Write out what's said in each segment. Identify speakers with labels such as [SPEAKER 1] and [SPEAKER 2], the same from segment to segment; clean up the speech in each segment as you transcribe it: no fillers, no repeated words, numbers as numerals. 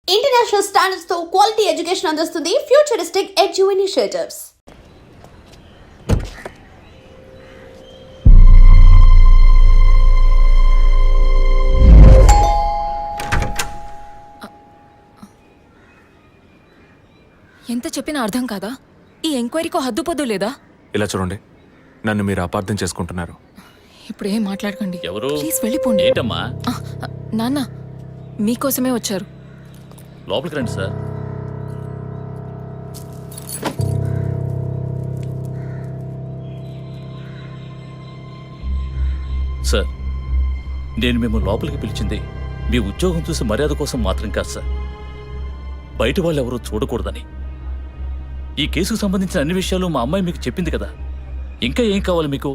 [SPEAKER 1] International standards తో quality education అందిస్తుంది futuristic edu initiatives.
[SPEAKER 2] ఎంత చెప్పినా అర్థం కాదా? ఈ ఎంక్వైరీకో హద్దుపొద్దు లేదా?
[SPEAKER 3] ఇలా చూడండి, నన్ను మీరు అపార్థం చేసుకుంటున్నారు.
[SPEAKER 2] ఇప్పుడు ఏం మాట్లాడకండి.
[SPEAKER 4] ఎవరు?
[SPEAKER 2] ప్లీజ్ వెళ్ళిపోండి.
[SPEAKER 4] ఏంటమ్మా?
[SPEAKER 2] నాన్న మీకోసమే వచ్చారు.
[SPEAKER 4] లోపలికి రండి సార్. సార్, నేను మిమ్మల్ని లోపలికి పిలిచింది మీ ఉద్యోగం చూసి మర్యాద కోసం మాత్రం కాదు సార్. బయట వాళ్ళు ఎవరూ చూడకూడదని. ఈ కేసుకు సంబంధించిన అన్ని విషయాలు మా అమ్మాయి మీకు చెప్పింది కదా. ఇంకా ఏం కావాలి మీకు?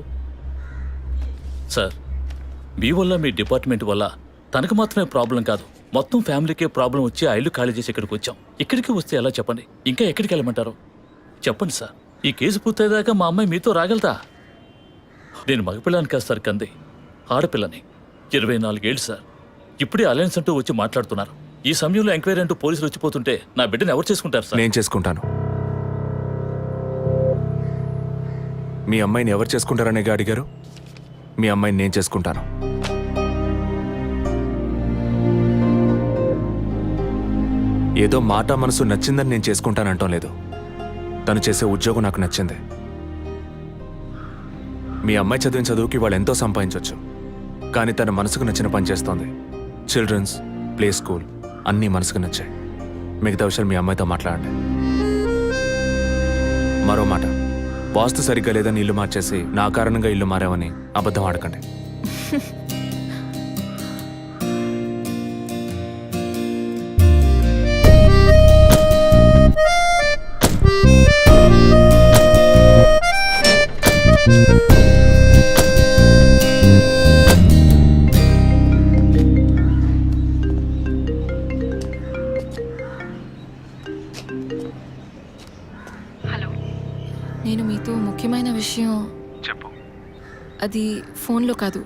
[SPEAKER 4] సార్, మీ వల్ల మీ డిపార్ట్మెంట్ వల్ల తనకు మాత్రమే ప్రాబ్లం కాదు, మొత్తం ఫ్యామిలీకే ప్రాబ్లం వచ్చి ఆ ఇల్లు ఖాళీ చేసి ఇక్కడికి వచ్చాం. ఇక్కడికి వస్తే ఎలా చెప్పండి? ఇంకా ఎక్కడికి వెళ్ళమంటారు చెప్పండి సార్. ఈ కేసు పూర్తయ్యేదాకా మా అమ్మాయి మీతో రాగలదా? నేను మగపిల్లని కాదు సార్, కంది ఆడపిల్లని. 24 ఏళ్ళు సార్. ఇప్పుడే అలయన్స్ అంటూ వచ్చి మాట్లాడుతున్నారు. ఈ సమయంలో ఎంక్వైరీ అంటూ పోలీసులు వచ్చిపోతుంటే నా బిడ్డను ఎవరు చేసుకుంటారు సార్?
[SPEAKER 3] నేను చేసుకుంటాను. మీ అమ్మాయిని ఎవరు చేసుకుంటారనే అడిగారు. మీ అమ్మాయిని నేను చేసుకుంటాను. ఏదో మాట మనసు నచ్చిందని నేను చేసుకుంటానంటాం లేదు. తను చేసే ఉద్యోగం నాకు నచ్చింది. మీ అమ్మాయి చదివిన చదువుకి వాళ్ళు ఎంతో సంపాదించవచ్చు, కానీ తన మనసుకు నచ్చిన పని చేస్తోంది. చిల్డ్రన్స్ ప్లే స్కూల్ అన్నీ మనసుకు నచ్చాయి. మిగతా విషయాలు మీ అమ్మాయితో మాట్లాడండి. మరో మాట, వాస్తు సరిగ్గా లేదని ఇల్లు మార్చేసి నా కారణంగా ఇల్లు మారామని అబద్ధం ఆడకండి.
[SPEAKER 2] నేను మీతో ముఖ్యమైన విషయం
[SPEAKER 3] చెప్పు.
[SPEAKER 2] అది ఫోన్లో కాదు,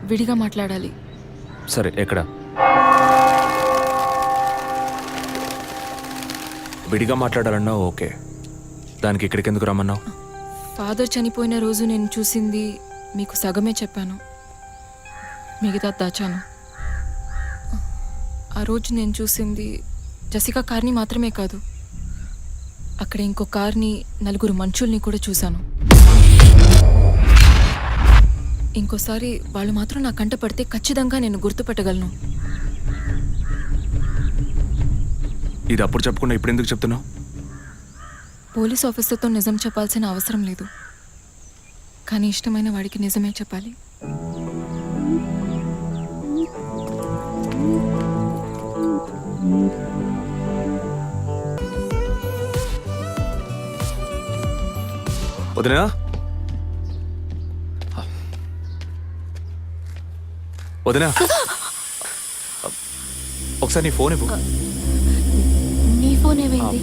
[SPEAKER 2] విడిగా మాట్లాడాలి.
[SPEAKER 3] సరే, ఎక్కడ? విడిగా మాట్లాడాలన్నా ఓకే. దానికి ఇక్కడికి ఎందుకు రమ్మన్నావు?
[SPEAKER 2] ఫాదర్ చనిపోయిన రోజు నేను చూసింది మీకు సగమే చెప్పాను, మిగతా దాచాను. ఆ రోజు నేను చూసింది జసికా కార్ని మాత్రమే కాదు, అక్కడ ఇంకో కార్ని, 4 మనుషుల్ని కూడా చూశాను. ఇంకోసారి వాళ్ళు మాత్రం నా కంట పడితే ఖచ్చితంగా నేను గుర్తుపట్టగలను.
[SPEAKER 3] ఇది అప్పుడు చెప్పకుండా ఇప్పుడు ఎందుకు చెప్తున్నావు?
[SPEAKER 2] పోలీస్ ఆఫీసర్తో నిజం చెప్పాల్సిన అవసరం లేదు, కానీ ఇష్టమైన వాడికి నిజమే చెప్పాలి.
[SPEAKER 3] వదినా, వదినా, ఒకసారి నీ ఫోన్ ఇవ్వు.
[SPEAKER 2] నీ ఫోన్ ఏమైంది?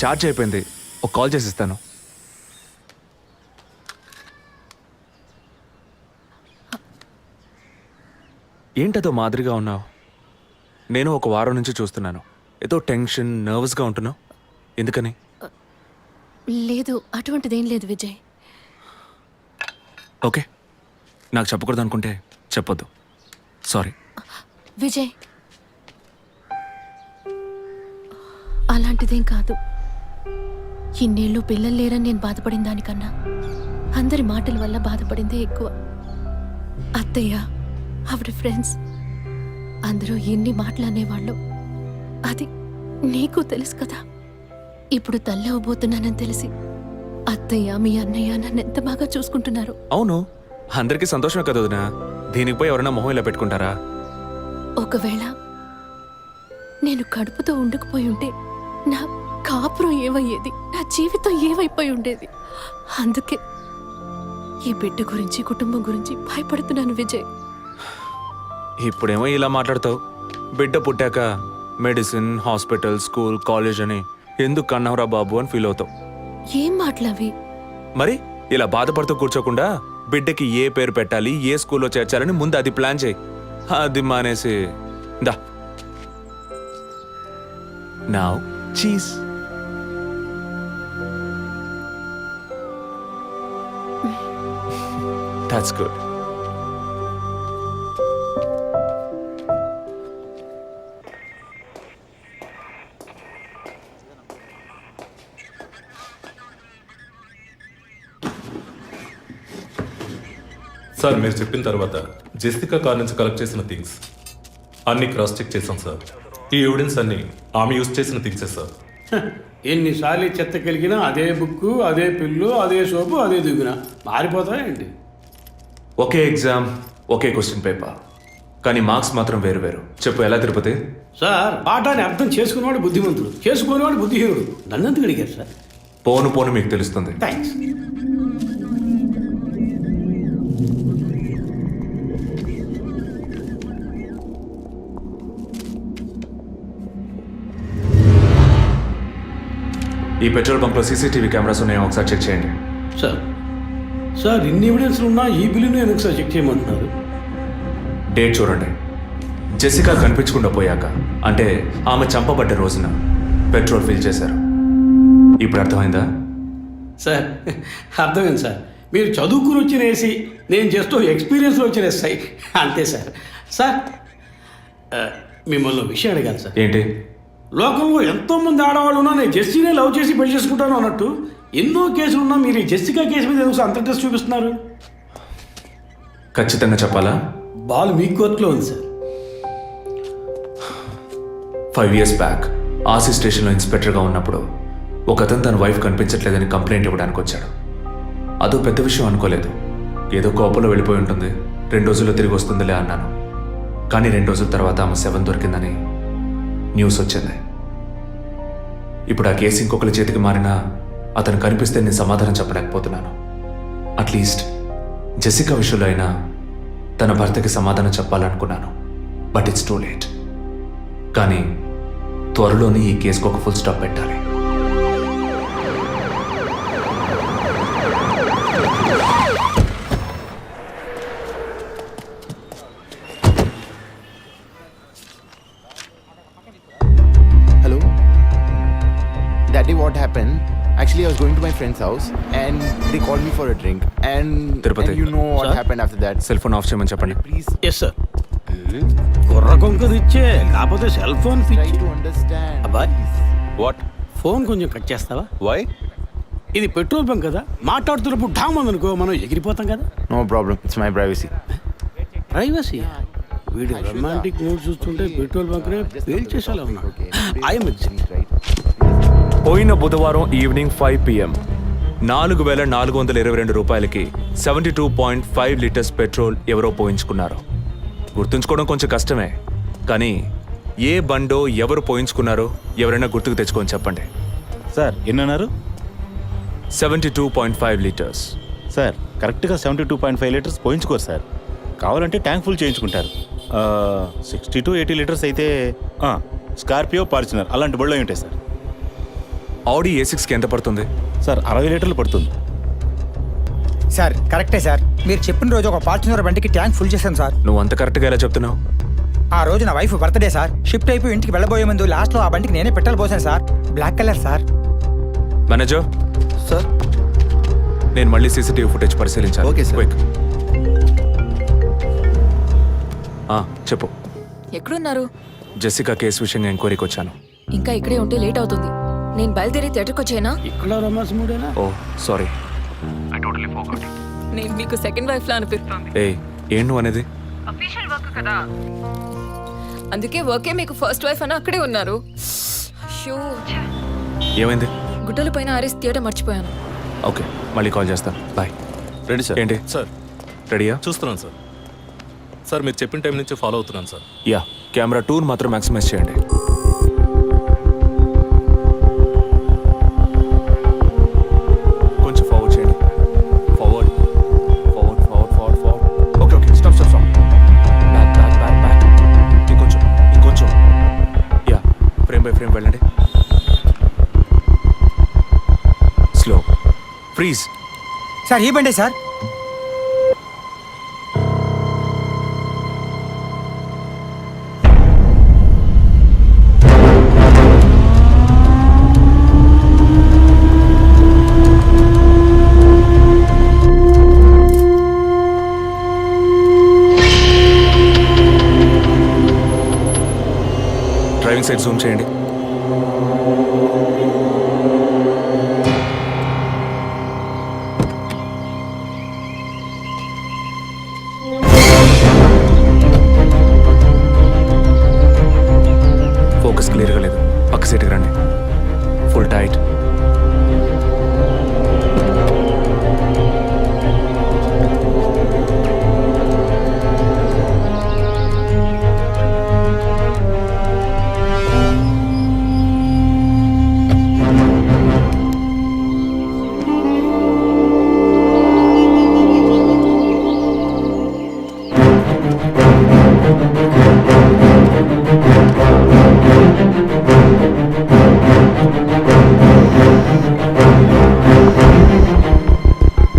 [SPEAKER 3] ఛార్జ్ అయిపోయింది, ఒక కాల్ చేసి ఇస్తాను. ఏంటదో మాదిరిగా ఉన్నావు? నేను ఒక వారం నుంచి చూస్తున్నాను. ఏదో టెన్షన్, నర్వస్గా ఉంటున్నావు. ఎందుకని?
[SPEAKER 5] లేదు, అటువంటిదేం లేదు విజయ్.
[SPEAKER 3] ఓకే, నాకు చెప్పకూడదు అనుకుంటే చెప్పొద్దు. సారీ.
[SPEAKER 5] విజయ్, అలాంటిదేం కాదు. ఇన్నేళ్ళు పిల్లలు లేరని నేను బాధపడిన దానికన్నా అందరి మాటల వల్ల బాధపడిందే ఎక్కువ. అత్తయ్య, ఆవిడ ఫ్రెండ్స్ అందరూ ఎన్ని మాటలు అనేవాళ్ళు, అది నీకు తెలుసు కదా. ఇప్పుడు తల్లి అవ్వబోతున్నానని తెలిసి అత్తయ్య, మీ అన్నయ్య నన్ను ఎంత బాగా చూసుకుంటున్నారు.
[SPEAKER 3] అవును, అందరికీ సంతోషమే కదా వదినా. దీనికి పోయి ఎవరైనా మొహం ఇలా పెట్టుకుంటారా?
[SPEAKER 5] ఒకవేళ నేను కడుపుతో ఉండకపోయి ఉంటే నా కాపురం ఏమయ్యేది, నా జీవితం ఏమైపోయి ఉండేది. అందుకే ఈ బిడ్డ గురించి, కుటుంబం గురించి భయపడుతున్నాను విజయ్.
[SPEAKER 3] ఇప్పుడేమో ఇలా మాట్లాడతావు. బిడ్డ పుట్టాక మెడిసిన్, హాస్పిటల్, స్కూల్, కాలేజ్ అని ఎందుకు కన్నావురా బాబు అని ఫీల్ అవుతావు.
[SPEAKER 5] ఏం మాటలవి?
[SPEAKER 3] మరి ఇలా బాధపడుతూ కూర్చోకుండా బిడ్డకి ఏ పేరు పెట్టాలి, ఏ స్కూల్లో చేర్చాలని ముందు అది ప్లాన్ చేయి. అది మానేసి దా నౌ చీజ్. That's good.
[SPEAKER 6] సార్ మీరు చెప్పిన తర్వాత జెసికా కార్ నుంచి కలెక్ట్ చేసిన థింగ్స్ అన్ని క్రాస్ చెక్ చేశాం సార్. ఈ ఎవిడెన్స్ అన్ని ఆమె యూజ్ చేసిన థింగ్సే సార్.
[SPEAKER 7] ఎన్నిసార్లు చెత్త కలిగినా అదే బుక్కు, అదే పిల్లు, అదే సోపు, అదే దిగున మారిపోతాయండి.
[SPEAKER 3] ఒకే ఎగ్జామ్, ఒకే క్వశ్చన్ పేపర్, కానీ మార్క్స్ మాత్రం వేరు వేరు. చెప్పు ఎలా తిరుపతి?
[SPEAKER 7] సార్ పాఠాన్ని అర్థం చేసుకునేవాడు బుద్ధిమంతుడు, చేసుకునేవాడు బుద్ధిహీనుడు. నన్నెందుకు అడిగారు సార్?
[SPEAKER 3] పోను పోను మీకు తెలుస్తుంది.
[SPEAKER 7] థ్యాంక్స్.
[SPEAKER 3] ఈ పెట్రోల్ బంక్లో సీసీటీవీ కెమెరాస్ ఉన్నాయో ఒకసారి చెక్ చేయండి.
[SPEAKER 7] సార్ సార్ ఇన్ని ఎవిడెన్స్లు ఉన్నా ఈ బిల్లును ఎందుకు సార్ చెక్ చేయమంటున్నారు?
[SPEAKER 3] డేట్ చూడండి. జెసికా కనిపించకుండా పోయాక, అంటే ఆమె చంపబడ్డ రోజున పెట్రోల్ ఫిల్ చేశారు. ఇప్పుడు అర్థమైందా?
[SPEAKER 7] సార్ అర్థమైంది సార్. మీరు చదువుకుని వచ్చిన ఏసీ, నేను జస్ట్ ఎక్స్పీరియన్స్లో వచ్చిన ఎస్ఐ, అంతే సార్. సార్ మిమ్మల్ని విషయం అడిగాను సార్.
[SPEAKER 3] ఏంటి?
[SPEAKER 7] లోకంలో ఎంతోమంది ఆడవాళ్ళు ఉన్నా నేను జెస్సీనే లవ్ చేసి పెళ్లి చేసుకుంటాను అన్నట్టు ఎన్నో కేసులు ఉన్నా మీరు ఈ జెస్సికా కేసు మీద ఎందుకు అంత ఇంట్రెస్ట్ చూపిస్తున్నారు?
[SPEAKER 3] ఖచ్చితంగా చెప్పాలా?
[SPEAKER 7] బాల్ మీ కోర్టులో ఉంది సార్.
[SPEAKER 3] 5 years బ్యాక్ ఆర్సీ స్టేషన్లో ఇన్స్పెక్టర్గా ఉన్నప్పుడు ఒకతను తన వైఫ్ కనిపించట్లేదని కంప్లైంట్ ఇవ్వడానికి వచ్చాడు. అదో పెద్ద విషయం అనుకోలేదు. ఏదో కోపంలో వెళ్ళిపోయి ఉంటుంది, 2 రోజుల్లో తిరిగి వస్తుందిలే అన్నాను. కానీ 2 రోజుల తర్వాత ఆమె శవం దొరికిందని న్యూస్ వచ్చింది. ఇప్పుడు ఆ కేసు ఇంకొకరి చేతికి మారినా అతను కనిపిస్తే నేను సమాధానం చెప్పలేకపోతున్నాను. అట్లీస్ట్ జెసికా విషయంలో అయినా తన భర్తకి సమాధానం చెప్పాలనుకున్నాను. But it's too late. కానీ త్వరలోనే ఈ కేసుకు ఒక ఫుల్ స్టాప్ పెట్టాలి.
[SPEAKER 8] Hello? Daddy, what happened? Actually, I was going to my friend's house and they called me for a drink. And
[SPEAKER 3] Tirupati.
[SPEAKER 8] you know what
[SPEAKER 7] Sir?
[SPEAKER 8] happened after that.
[SPEAKER 3] Cell phone off చేయమని చెప్పండి.
[SPEAKER 8] Please
[SPEAKER 7] yes sir. కుర్ర కొంకది ఇచ్చే, కాకపోతే cell phone
[SPEAKER 8] try
[SPEAKER 7] పిచ్చి.
[SPEAKER 8] to understand.
[SPEAKER 7] అబ్బాయ్
[SPEAKER 6] what?
[SPEAKER 7] Phone కొంచెం cut చేస్తావా?
[SPEAKER 6] వై?
[SPEAKER 7] ఇది పెట్రోల్ బంక్ కదా, మాట్లాడుతున్నప్పుడు ఢామ్ అనుకో మనం ఎగిరిపోతాం కదా.
[SPEAKER 8] No problem. It's my privacy.
[SPEAKER 7] Privacy. వీడు రొమాంటిక్ మూడ్ చూస్తుంటే పెట్రోల్ బంక్ నే పేల్చేసేలా ఉన్నాడు. I'm
[SPEAKER 8] Right?
[SPEAKER 3] పోయిన బుధవారం ఈవినింగ్ 5 PM 4,422 రూపాయలకి 72.5 లీటర్స్ పెట్రోల్ ఎవరో పోయించుకున్నారు. గుర్తుంచుకోవడం కొంచెం కష్టమే, కానీ ఏ బండో ఎవరు పోయించుకున్నారో ఎవరైనా గుర్తుకు తెచ్చుకొని చెప్పండి.
[SPEAKER 9] సార్ ఎన్నన్నారు?
[SPEAKER 3] 72.5 లీటర్స్.
[SPEAKER 9] సార్ కరెక్ట్గా 72.5 లీటర్స్ పోయించుకోరు సార్. కావాలంటే ట్యాంక్ ఫుల్ చేయించుకుంటారు. 60 to 80 లీటర్స్ అయితే స్కార్పియో, ఫార్చునర్ అలాంటి బళ్ళు అయి ఉంటాయి సార్.
[SPEAKER 3] ఆడి A6కి ఎంత పడుతుంది?
[SPEAKER 9] సార్ 60 లీటర్లు పడుతుంది.
[SPEAKER 10] సార్ కరెక్టే సార్. మీరు చెప్పిన రోజు ఒక ఫార్చునర్ బండికి ట్యాంక్ ఫుల్ చేశాను సార్.
[SPEAKER 3] నువ్వు అంత కరెక్ట్గా ఎలా చెప్తున్నావు?
[SPEAKER 10] ఆ రోజు నా వైఫ్ బర్త్డే సార్. షిఫ్ట్ అయిపోయి ఇంటికి వెళ్ళబోయే ముందు లాస్ట్లో ఆ బండికి నేనే పెట్రోల్ పోసాను sir. Black colour sir.
[SPEAKER 3] Manager
[SPEAKER 8] Sir?
[SPEAKER 3] నేను మళ్ళీ సీసీటీవీ ఫుటేజ్ పరిశీలించాలి.
[SPEAKER 8] Okay, sir.
[SPEAKER 3] Quick. చెప్పు.
[SPEAKER 2] ఎక్కడున్నారు?
[SPEAKER 3] జెసికా కేసు విషయంగా ఎంక్వైరీకి వచ్చాను.
[SPEAKER 2] ఇంకా ఇక్కడే ఉంటే లేట్ అవుతుంది. నేను బయలుదేరి థియేటర్కి వచ్చేనా?
[SPEAKER 7] ఇక్కడ రొమాన్స్ మూడేనా?
[SPEAKER 3] ఓ సారీ.
[SPEAKER 2] నేను మీకు సెకండ్ వైఫ్ లా అనిపిస్తుంది.
[SPEAKER 3] ఏం నువ్వు అనేది?
[SPEAKER 2] అందుకే వర్కే మీకు ఫస్ట్ వైఫ్ అని అక్కడే ఉన్నారు. అయ్యో,
[SPEAKER 3] ఏమైంది?
[SPEAKER 2] గుడ్డల పైన ఆరేసి థియేటర్ మర్చిపోయాను.
[SPEAKER 3] ఓకే, మళ్ళీ కాల్ చేస్తాను. బాయ్.
[SPEAKER 6] Ready sir.
[SPEAKER 3] ఏంటి?
[SPEAKER 6] సార్
[SPEAKER 3] రెడీయా?
[SPEAKER 6] చూస్తున్నాను సార్. సార్ మీరు చెప్పిన టైం నుంచి ఫాలో అవుతున్నాను సార్.
[SPEAKER 3] యా, కెమెరా 2 మాత్రం మ్యాక్సిమైజ్ చేయండి. కొంచెం ఫార్వర్డ్ చేయండి. Forward forward forward forward forward. Okay okay, stop stop stop. Back back back back. ఇంకొంచెం ఇంకొంచెం. యా, ఫ్రేమ్ బై ఫ్రేమ్ వెళ్ళండి. స్లో. ఫ్రీజ్.
[SPEAKER 10] సార్ ఈ బండే సార్.
[SPEAKER 3] డ్రైవింగ్ సైడ్ జూమ్ చేయండి. ఫోకస్ క్లియర్గా లేదు. పక్క సీట్కి రండి. Full tight.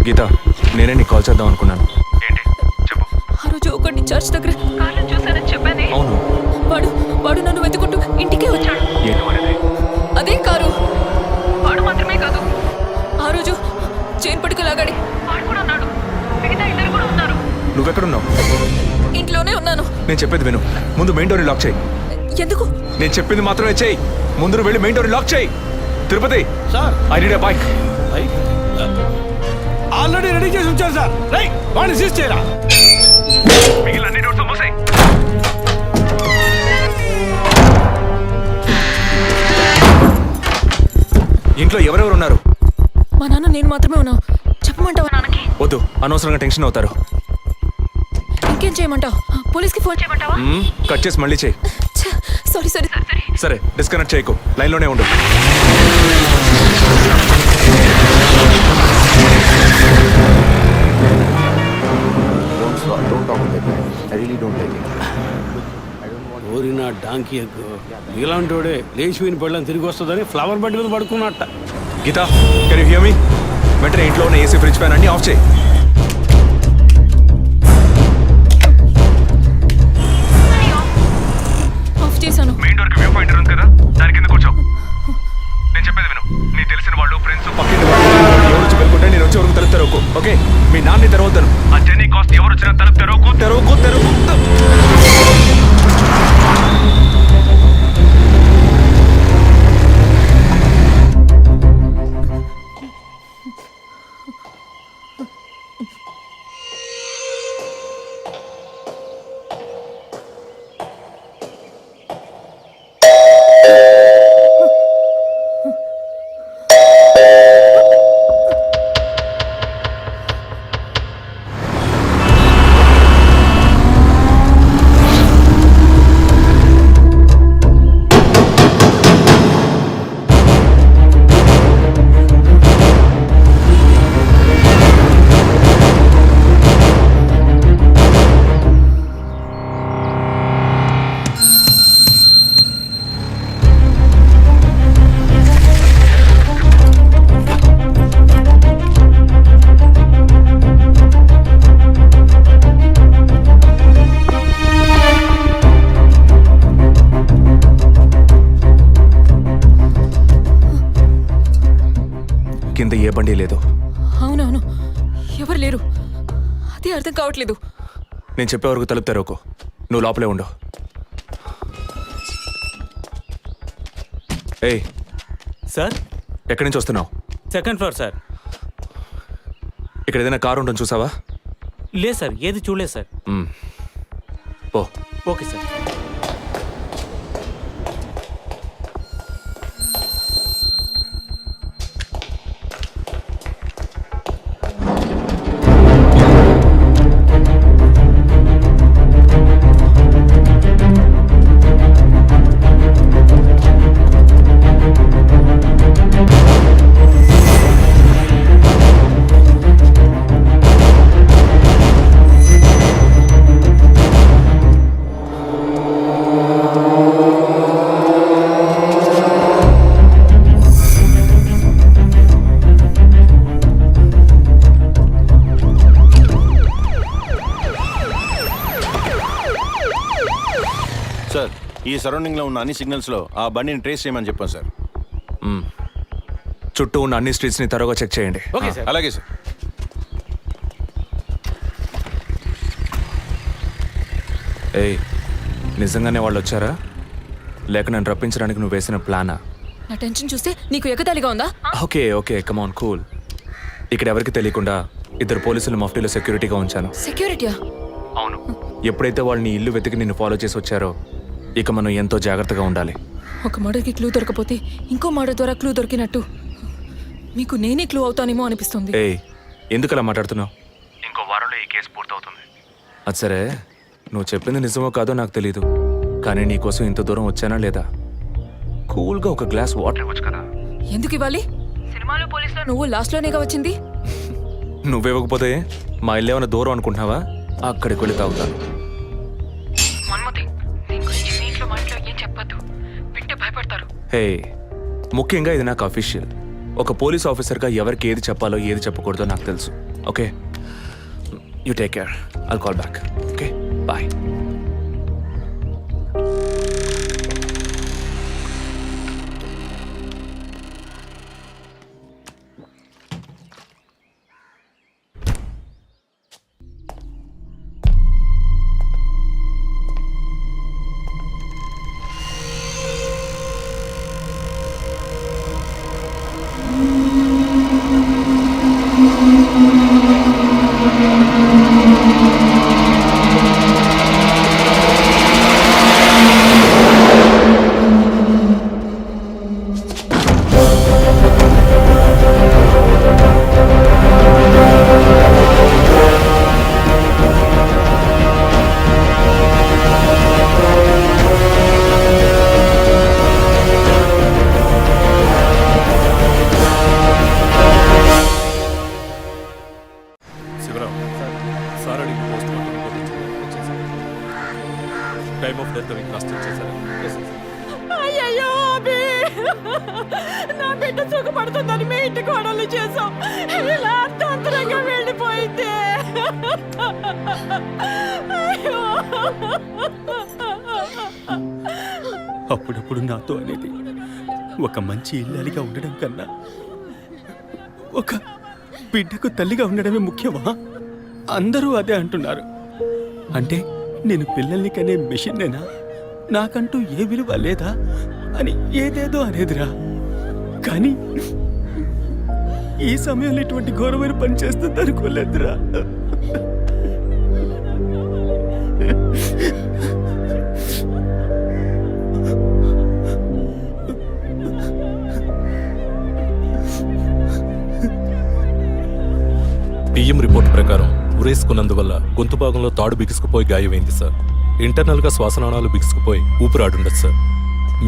[SPEAKER 3] గీత, నేనే నీకు కాల్ చేద్దాం అనుకున్నాను. ఏంటి చెప్పు.
[SPEAKER 2] ఆ రోజు ఒకటి చర్చ్ దగ్గర కార్లో చూశానని చెప్పానే.
[SPEAKER 3] అవును.
[SPEAKER 2] వాడు నన్ను వెతుకుంటూ ఇంటికే వచ్చాడు.
[SPEAKER 3] ఏంటి వాడిది?
[SPEAKER 2] అదే కారు. వాడు మాత్రమే కాదు, ఆ రోజు చైన్ పట్టుకు లాగాడి వాడు కూడా ఉన్నాడు. మిగతా ఇద్దరు కూడా ఉన్నారు.
[SPEAKER 3] నువ్వెక్కడున్నావు?
[SPEAKER 2] ఇంట్లోనే ఉన్నాను.
[SPEAKER 3] నేను చెప్పేది విను. ముందు మెయిన్ డోర్ని లాక్ చేయి.
[SPEAKER 2] ఎందుకు?
[SPEAKER 3] నేను చెప్పింది మాత్రమే చేయి. ముందు నువ్వు వెళ్ళి మెయిన్ డోర్ని లాక్ చేయి. Tirupati,
[SPEAKER 7] sir
[SPEAKER 3] I need a bike.
[SPEAKER 7] Already ready చేసి ఉంచారు సార్. రైట్, వాడిని సీజ్ చేయరా.
[SPEAKER 3] మిగిలిన అన్ని డోర్స్ మూసేయ్. ఇంట్లో ఎవరెవరు ఉన్నారు?
[SPEAKER 2] మా నాన్న నేను మాత్రమే ఉన్నావు. చెప్పమంటావా నాన్నకి?
[SPEAKER 3] వద్దు, అనవసరంగా టెన్షన్ అవుతారు.
[SPEAKER 2] ఇంకేం చేయమంటావు? పోలీస్కి ఫోన్ చేయమంటావా?
[SPEAKER 3] కట్ చేసి మళ్ళీ చేయి.
[SPEAKER 2] సారీ సరే సరే
[SPEAKER 3] సరే, డిస్కనెక్ట్ చేయకు. లైన్లోనే ఉండు.
[SPEAKER 8] Don't talk like that. I really don't like it.
[SPEAKER 7] ఓరినా డాంకీ ఎక్కువ ఇలాంటి వాడే లేచిపోయిన పళ్ళని తిరిగి వస్తుందని ఫ్లవర్ బెడ్ మీద పడుకున్నట్ట.
[SPEAKER 3] గీత, కెన్ యు హియర్ మీ? వెంటనే ఇంట్లో ఉన్న ఏసీ, ఫ్రిడ్జ్, ఫ్యాన్ అన్ని ఆఫ్ చేయి.
[SPEAKER 2] ఆఫ్ చేశాను.
[SPEAKER 3] మెయిన్ డోర్ కి వ్యూ పాయింట్ ఉంది కదా, దాని కింద కూర్చో. నేను చెప్పేది విను. నీకు తెలిసిన వాళ్ళు, ఫ్రెండ్స్, పక్కింటి వాళ్ళు ఎవరు వచ్చి పెట్టుకుంటే నేను వచ్చే వరకు తలుపు తెరవకు. ఓకే? మీ నాన్ని తెరవద్దాను. ఆ జర్నీ కాస్ట్ ఎవరు వచ్చినా తలుపు తెరవకు, తెరవకు, తెరవకు. కింద ఏ బండి లేదు.
[SPEAKER 2] అవునవును, ఎవరు లేరు. అదే అర్థం కావట్లేదు.
[SPEAKER 3] నేను చెప్పే వరకు తలుపు తెరవకు. నువ్వు లోపలే ఉండు. ఏయ్
[SPEAKER 11] సార్,
[SPEAKER 3] ఎక్కడి నుంచి వస్తున్నావు?
[SPEAKER 11] Second floor sir.
[SPEAKER 3] ఇక్కడ ఏదైనా కారు ఉంటుంది చూసావా?
[SPEAKER 11] లేదు సార్, ఏది చూడలేదు సార్.
[SPEAKER 3] ఓ
[SPEAKER 11] ఓకే సార్.
[SPEAKER 9] సార్, ఈ సరౌండింగ్లో ఉన్న అన్ని సిగ్నల్స్లో ఆ బండిని ట్రేస్ చేయమని చెప్పాను సార్.
[SPEAKER 3] చుట్టూ ఉన్న అన్ని స్ట్రీట్స్ని త్వరగా చెక్ చేయండి.
[SPEAKER 7] Okay sir.
[SPEAKER 9] అలాగే సార్.
[SPEAKER 3] ఏయ్, నిజంగానే వాళ్ళు వచ్చారా? లేక నన్ను రప్పించడానికి నువ్వు వేసిన ప్లానా?
[SPEAKER 2] నా టెన్షన్ చూస్తే నీకు ఎగతాళిగా ఉందా?
[SPEAKER 3] Okay okay come on cool. ఇక్కడ ఎవరికి తెలియకుండా 2 పోలీసులు మఫ్టీలో సెక్యూరిటీగా ఉంచాను.
[SPEAKER 2] సెక్యూరిటీయా?
[SPEAKER 3] అవును. ఎప్పుడైతే వాళ్ళు నీ ఇల్లు వెతికి నిన్ను ఫాలో చేసి వచ్చారో ఇక మనం ఎంతో జాగ్రత్తగా ఉండాలి.
[SPEAKER 2] ఒక మర్డర్కి క్లూ దొరకపోతే ఇంకో మర్డర్ ద్వారా క్లూ దొరికినట్టు మీకు నేనే క్లూ అవుతానేమో అనిపిస్తుంది.
[SPEAKER 3] ఏయ్, ఎందుకు అలా మాట్లాడుతున్నావు? ఇంకో వారంలో ఈ కేసు పూర్తవుతుంది. అది సరే, నువ్వు చెప్పింది నిజమో కాదో నాకు తెలీదు, కానీ నీకోసం ఇంత దూరం వచ్చానా లేదా? కూల్గా ఒక గ్లాస్ వాటర్ ఇవ్వచ్చు కదా.
[SPEAKER 2] ఎందుకు ఇవ్వాలి? సినిమాలో పోలీసులో నువ్వు లాస్ట్లోనేగా వచ్చింది.
[SPEAKER 3] నువ్వివ్వకపోతే మా ఇల్లు ఏమైనా దూరం అనుకుంటున్నావా? అక్కడికి వెళ్ళి తాగుతాను. హే, ముఖ్యంగా ఇది నాకు అఫీషియల్. ఒక పోలీస్ ఆఫీసర్గా ఎవరికి ఏది చెప్పాలో ఏది చెప్పకూడదో నాకు తెలుసు. Okay, you take care. I'll call back. Okay, bye.
[SPEAKER 6] Time of death అవి క్రాస్ చెక్ చేశారా?
[SPEAKER 5] అయ్యయ్యో అభి, నా బిడ్డ సుఖపడుతుందని మీ ఇంటి కోడలు చేసాం, ఇలా అర్థాంతరంగా వెళ్ళిపోయింది. అయ్యో.
[SPEAKER 7] అప్పుడప్పుడు నాతో అనేది ఒక మంచి ఇల్లాలిగా ఉండడం కన్నా ఒక బిడ్డకు తల్లిగా ఉండడమే ముఖ్యమా? అందరూ అదే అంటున్నారు. అంటే నేను పిల్లల్ని కనే మెషిన్నేనా? నాకంటూ ఏ విలువ లేదా అని ఏదేదో అనేదిరా. కానీ ఈ సమయంలో ఇటువంటి ఘోరమైన పని చేస్తుంది అనుకోలేదురా.
[SPEAKER 6] టీఎం రిపోర్ట్ ప్రకారం ఉరేసుకున్నందువల్ల గొంతు భాగంలో తాడు బిగుసుకుపోయి గాయమైంది సార్. ఇంటర్నల్గా శ్వాసనాళాలు బిగుసుకుపోయి ఊపిరాడుండదు సార్.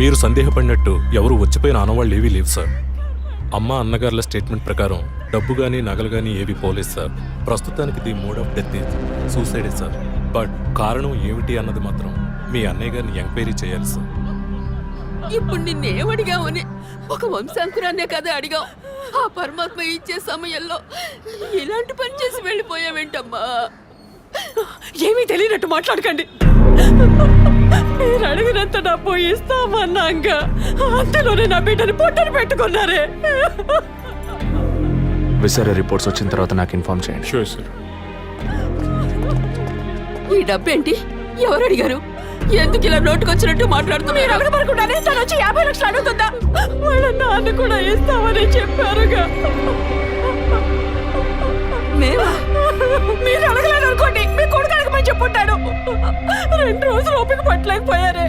[SPEAKER 6] మీరు సందేహపడినట్టు ఎవరు వచ్చిపోయిన ఆనవాళ్ళు ఏవీ లేవు సార్. అమ్మ అన్నగారుల స్టేట్మెంట్ ప్రకారం డబ్బు కానీ నగలు కానీ ఏవి పోలేదు సార్. ప్రస్తుతానికి ది మోడ్ ఆఫ్ డెత్ సూసైడే సార్. బట్ కారణం ఏమిటి అన్నది మాత్రం మీ అన్నయ్య గారిని ఎంక్వైరీ చేయాలి సార్.
[SPEAKER 5] ఇప్పుడు నిన్నేమడిగామని ఒక వంశాంకురాన్నే కదా అడిగాం. ఆ పరమాత్మ ఇచ్చే సమయంలో ఇలాంటి పని చేసి వెళ్ళిపోయావేంటమ్మా? ఏమీ తెలియనట్టు మాట్లాడకండి. మీరు అడిగినంత డబ్బు ఇస్తామన్నాక అంతలోనే నా బిడ్డని పొట్టను పెట్టుకున్నారే.
[SPEAKER 3] విసరే రిపోర్ట్స్ వచ్చిన తర్వాత నాకు ఇన్ఫార్మ్ చేయండి.
[SPEAKER 6] Sure sir.
[SPEAKER 5] ఈ డబ్బేంటి? ఎవరు అడిగారు? ఎందుకు ఇలా నోటుకొచ్చినట్టు మాట్లాడుతున్నారు? మీరు అడగబడకుండానే తను వచ్చి 50 లక్షలు అడుగుతుందా? వాళ్ళ నాన్న కూడా ఇస్తామని చెప్పారుగా. మీరు అడగలేదు అనుకోండి, మీ కొడుకు అడగమని చెప్పుంటాడు. 2 రోజులు ఓపిక పట్టలేకపోయారే.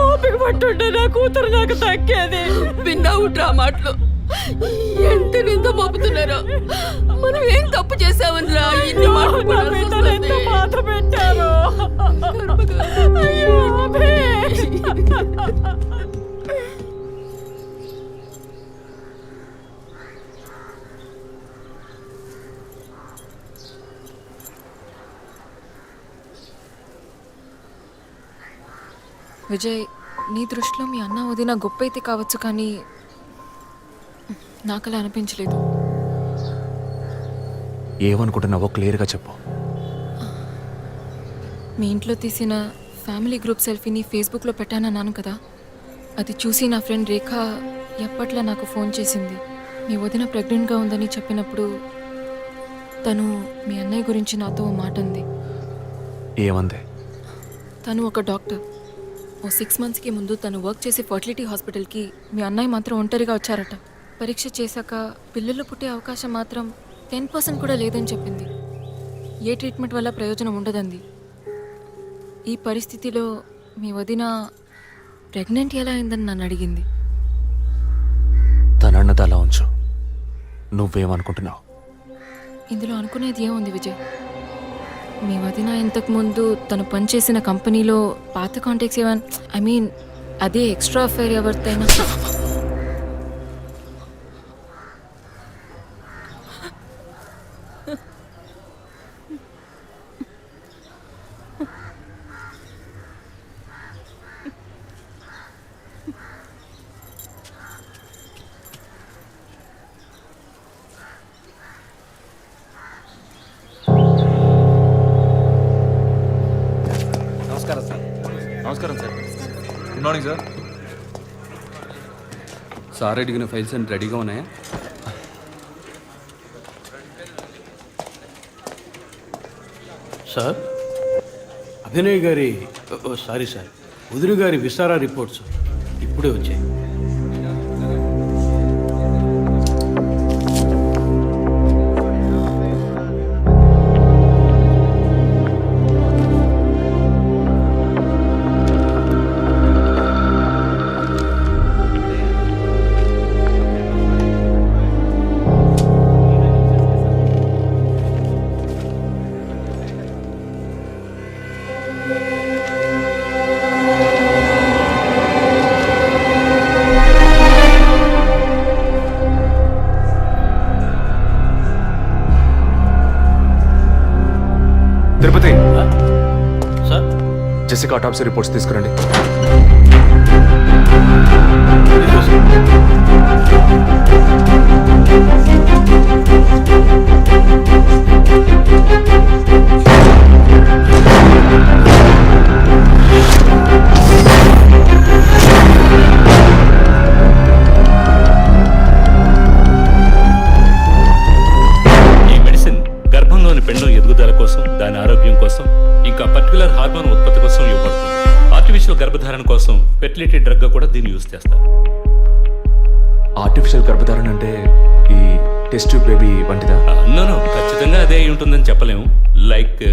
[SPEAKER 5] ఓపిక పట్టుంటే నా కూతురు నాకు దక్కేది. విన్నావు డ్రా మాటలు ఎంత నింద మోపుతున్నారో. మనం ఏం తప్పు చేసామనిరా ఇన్ని మాటలు ఎంత బాధ పెట్టారు. అయ్యో అభి.
[SPEAKER 2] విజయ్, నీ దృష్టిలో మీ అన్న వదిన గొప్ప అయితే కావచ్చు, కానీ నాకు అలా అనిపించలేదు.
[SPEAKER 3] ఏమనుకుంటున్నావో క్లియర్గా చెప్పు.
[SPEAKER 2] మీ ఇంట్లో తీసిన ఫ్యామిలీ గ్రూప్ సెల్ఫీని ఫేస్బుక్లో పెట్టానన్నాను కదా, అది చూసి నా ఫ్రెండ్ రేఖ ఎప్పట్లా నాకు ఫోన్ చేసింది. మీ వదిన ప్రెగ్నెంట్గా ఉందని చెప్పినప్పుడు తను మీ అన్నయ్య గురించి నాతో ఓ మాట అంది.
[SPEAKER 3] ఏమంది?
[SPEAKER 2] తను ఒక డాక్టర్. ఓ 6 మంత్స్కి ముందు తను వర్క్ చేసే ఫర్టిలిటీ హాస్పిటల్కి మీ అన్నయ్య మాత్రం ఒంటరిగా వచ్చారట. పరీక్ష చేశాక పిల్లలు పుట్టే అవకాశం మాత్రం 10% కూడా లేదని చెప్పింది. ఏ ట్రీట్మెంట్ వల్ల ప్రయోజనం ఉండదంది. ఈ పరిస్థితిలో మీ వదిన ప్రెగ్నెంట్ ఎలా అయిందని నన్ను అడిగింది.
[SPEAKER 3] తనన్నది అలా ఉంచు. నువ్వేమనుకుంటున్నావు?
[SPEAKER 2] ఇందులో అనుకునేది ఏముంది విజయ్? మీ వదిన ఇంతకుముందు తను పనిచేసిన కంపెనీలో పాత కాంటాక్ట్స్ ఏమన్ ఐ మీన్ అదే ఎక్స్ట్రా అఫైర్ ఎవరితైనా
[SPEAKER 7] నమస్కారం sir. Good morning sir. Sir అడిగిన ఫైల్స్ అన్ని రెడీగా ఉన్నాయా?
[SPEAKER 12] సార్, అభినయ్ గారి సారీ సార్, వదిన గారి విసారా రిపోర్ట్స్ ఇప్పుడే వచ్చాయి.
[SPEAKER 3] తిరుపతి,
[SPEAKER 12] సార్,
[SPEAKER 3] జెసికా ఆటాప్సీ రిపోర్ట్స్ తీసుకురండి.
[SPEAKER 4] ఈ మెడిసిన్ గర్భంలోని పెండం ఎదుగుదల కోసం, దాని ఆరోగ్యం కోసం, ఇంకా పర్టికులర్ హార్మోన్ ఉత్పత్తి కోసం ఇవ్వబడుతుంది. ఆర్టిఫిషియల్ గర్భధారణ కోసం ఫెర్టిలిటీ డ్రగ్ గా కూడా దీన్ని యూజ్ చేస్తారు.
[SPEAKER 3] ఆర్టిఫిషియల్ గర్భధారణ అంటే ఈ టెస్ట్ ట్యూబ్ బేబీ వంటిదా?
[SPEAKER 4] నో, ఖచ్చితంగా అదే అయి ఉంటుందని చెప్పలేము. లైక్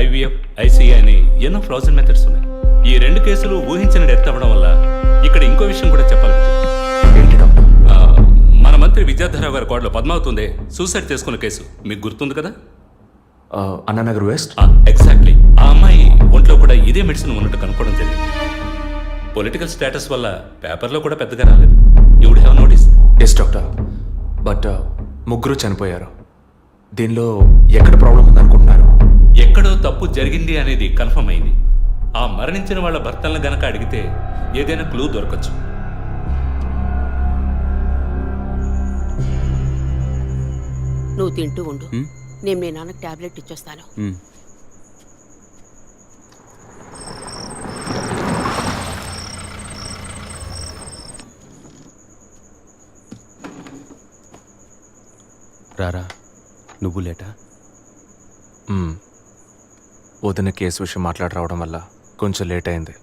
[SPEAKER 4] ఐవీఎఫ్, ఐసీఐ అని ఎన్నో ఫ్రోజన్ మెథడ్స్ ఉన్నాయి. ఈ రెండు కేసులు ఊహించిన డెత్ అవ్వడం వల్ల ఇక్కడ ఇంకో విషయం కూడా చెప్పాలి.
[SPEAKER 3] ఏంటి డాక్టర్?
[SPEAKER 4] మన మంత్రి విద్యాధరరావు గారి కోడలో పద్మావతుందే సూసైడ్ చేసుకున్న కేసు మీకు గుర్తుంది కదా?
[SPEAKER 3] అన్నానగర్ వెస్ట్.
[SPEAKER 4] ఎగ్జాక్ట్లీ. ఆ అమ్మాయి ఒంట్లో కూడా ఇదే మెడిసిన్ ఉన్నట్టు కనుక్కోవడం జరిగింది. పొలిటికల్ స్టేటస్ వల్ల పేపర్లో కూడా పెద్దగా రాలేదు. You would have notice.
[SPEAKER 3] Yes doctor, but ముగ్గురు చనిపోయారు. దీనిలో ఎక్కడ ప్రాబ్లం ఉందనుకుంటున్నారు?
[SPEAKER 4] ఎక్కడో తప్పు జరిగింది అనేది కన్ఫర్మ్ అయింది. ఆ మరణించిన వాళ్ళ భర్తలను గనక అడిగితే ఏదైనా క్లూ దొరకచ్చు.
[SPEAKER 13] నువ్వు తింటూ ఉండు, నేను మీ నాన్నకు టాబ్లెట్ ఇచ్చొస్తాను.
[SPEAKER 7] రారా, నువ్వు లేటా?
[SPEAKER 3] వదిన కేసు విషయం మాట్లాడి రావడం వల్ల కొంచెం లేట్ అయింది.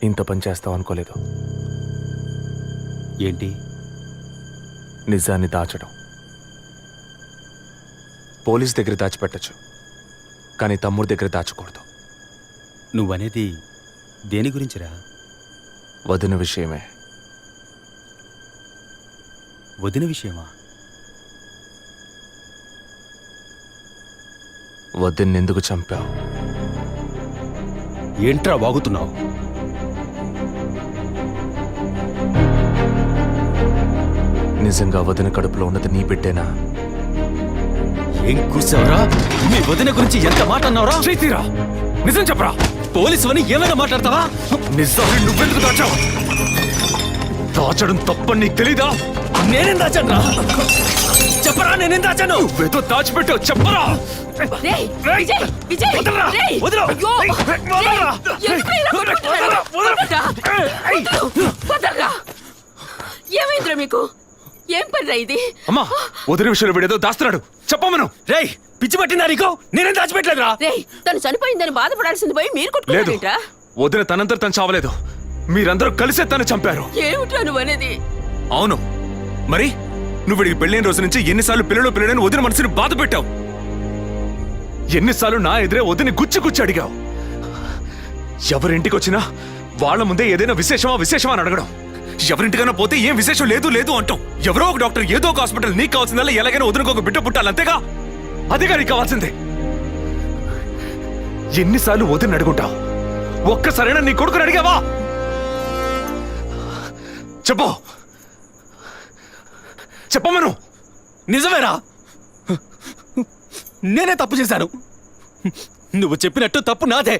[SPEAKER 3] ఇంత పని చేస్తావు అనుకోలేదు.
[SPEAKER 7] ఏంటి?
[SPEAKER 3] నిజాన్ని దాచడం. పోలీస్ దగ్గర దాచిపెట్టచ్చు, కానీ తమ్ముడి దగ్గర దాచకూడదు.
[SPEAKER 7] నువ్వనేది దేని గురించిరా?
[SPEAKER 3] వదిన విషయమే.
[SPEAKER 7] వదిన విషయమా?
[SPEAKER 3] వదిన్ని ఎందుకు చంపావు?
[SPEAKER 7] ఏంట్రా వాగుతున్నావు?
[SPEAKER 3] నిజంగా వదిన కడుపులో ఉన్నది నీ బిడ్డేనా?
[SPEAKER 7] ఏం కూర్చావరా? మీ వదిన గురించి ఎంత మాట అన్నావురా? శ్రీతీరా, నిజం చెప్పరా. పోలీసు అని ఏమైనా మాట్లాడతావా? నిజాన్ని నువ్వెందుకు దాచావు? దాచడం తప్పని నీకు తెలీదా? నేనేం దాచానురా? చెప్పరా, నేనేం దాచాను? నువ్వేదో దాచిపెట్టావు, చెప్పరా.
[SPEAKER 13] ఏమైందిరా మీకు? ఏం పని ఏంట్రా ఇది?
[SPEAKER 3] అమ్మా వదిన విషయంలో వీడేదో దాస్తున్నాడు, చెప్పమను.
[SPEAKER 7] రేయ్ పిచ్చి పట్టిందా నీకు? నేనేం దాచిపెట్టలేదురా.
[SPEAKER 13] రేయ్, తను చనిపోయిందని బాధపడాల్సింది పోయి మీరు
[SPEAKER 3] లేదు,
[SPEAKER 13] కొట్టుకున్నారేంట్రా?
[SPEAKER 3] వదిన తనంతా తను చావలేదు, మీరందరూ కలిసే తను చంపారు.
[SPEAKER 13] ఏమిట్రా నువ్వు అనేది?
[SPEAKER 3] అవును, మరి నువ్వు వీడికి పెళ్ళైన రోజు నుంచి ఎన్నిసార్లు పిల్లలని వదిన మనసుని బాధ పెట్టావు? ఎన్నిసార్లు నా ఎదురే వదిని గుచ్చి అడిగావు? ఎవరింటికి వచ్చినా వాళ్ళ ముందే ఏదైనా విశేషమా అని అడగడం. ఎవరింటికైనా పోతే ఏం విశేషం లేదు అంటాం. ఎవరో ఒక డాక్టర్ ఏదో ఒక హాస్పిటల్, నీకు కావాల్సిందల్లా ఎలాగైనా వదినకు ఒక బిడ్డ పుట్టాలి, అంతేగా? అదేగా నీకు కావాల్సిందే. ఎన్నిసార్లు వదిన అడుగుంటావు? ఒక్కసారైనా నీ కొడుకుని అడిగావా? చెప్పమను.
[SPEAKER 7] నిజమేరా, నేనే తప్పు చేశాను. నువ్వు చెప్పినట్టు తప్పు నాదే,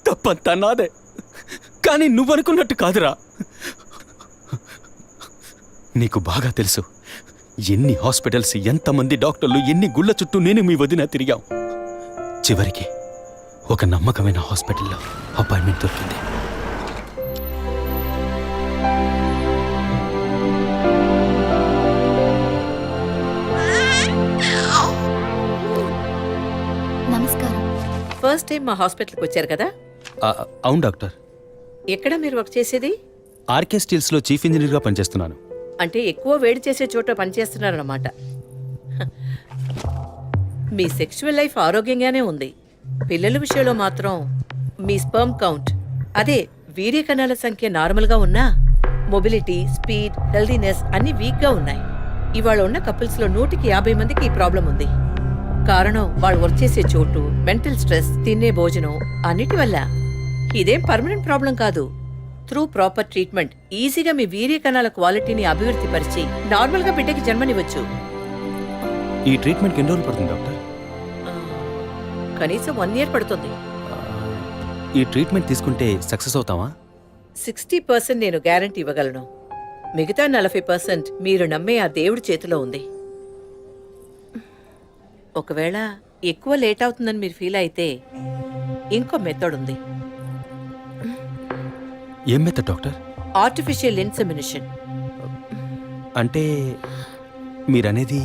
[SPEAKER 7] తప్పంతా నాదే. కానీ నువ్వనుకున్నట్టు కాదురా. నీకు బాగా తెలుసు ఎన్ని హాస్పిటల్స్, ఎంతమంది డాక్టర్లు, ఎన్ని గుళ్ళ చుట్టూ నేను మీ వదిన తిరిగాం. చివరికి ఒక నమ్మకమైన హాస్పిటల్లో అపాయింట్మెంట్ దొరికింది.
[SPEAKER 5] నమస్కారం.
[SPEAKER 13] ఫస్ట్ టైం మా హాస్పిటల్కి వచ్చారు కదా?
[SPEAKER 7] అవును డాక్టర్.
[SPEAKER 13] ఎక్కడ మీరు వర్క్ చేసేది?
[SPEAKER 7] ఆర్కే స్టీల్స్లో చీఫ్ ఇంజనీర్గా పనిచేస్తున్నాను.
[SPEAKER 13] అంటే ఎక్కువ వేడి చేసే చోట పనిచేస్తున్నారన్నమాట. మీ సెక్షువల్ లైఫ్ ఆరోగ్యంగానే ఉంది. పిల్లల విషయంలో మాత్రం మీ స్పర్మ్ కౌంట్, అదే వీర్య కణాల సంఖ్య నార్మల్గా ఉన్నా మొబిలిటీ, స్పీడ్, హెల్దీనెస్ అన్ని వీక్గా ఉన్నాయి. ఇవాళ ఉన్న కపుల్స్లో 150 మందికి ఈ ప్రాబ్లం ఉంది. కారణం వాళ్ళు వర్క్ చేసే చోటు, మెంటల్ స్ట్రెస్, తినే భోజనం అన్నిటి వల్ల. ఇదేం పర్మనెంట్ ప్రాబ్లం కాదు. త్రూ ప్రాపర్ ట్రీట్మెంట్ ఈజీగా మీ వీర్య కణాల క్వాలిటీని అభివృద్ధి పరిచి నార్మల్గా బిడ్డకి జన్మనివ్వచ్చు.
[SPEAKER 7] ఈ ట్రీట్మెంట్కి ఎన్ని రోజులు పడుతుంది డాక్టర్?
[SPEAKER 13] కనీసం 1 year పడుతుంది.
[SPEAKER 7] ఈ ట్రీట్మెంట్ తీసుకుంటే సక్సెస్ అవుతావా?
[SPEAKER 13] 60% నేను గ్యారంటీ ఇవ్వగలను. మిగతా 40% మీరు నమ్మే ఆ దేవుడి చేతిలో ఉంది. ఒకవేళ ఎక్కువ లేట్ అవుతుందని మీరు ఫీల్ అయితే ఇంకో మెథడ్ ఉంది.
[SPEAKER 7] ఏం మెథడ్ డాక్టర్?
[SPEAKER 13] Artificial insemination.
[SPEAKER 7] అంటే మీరనేది?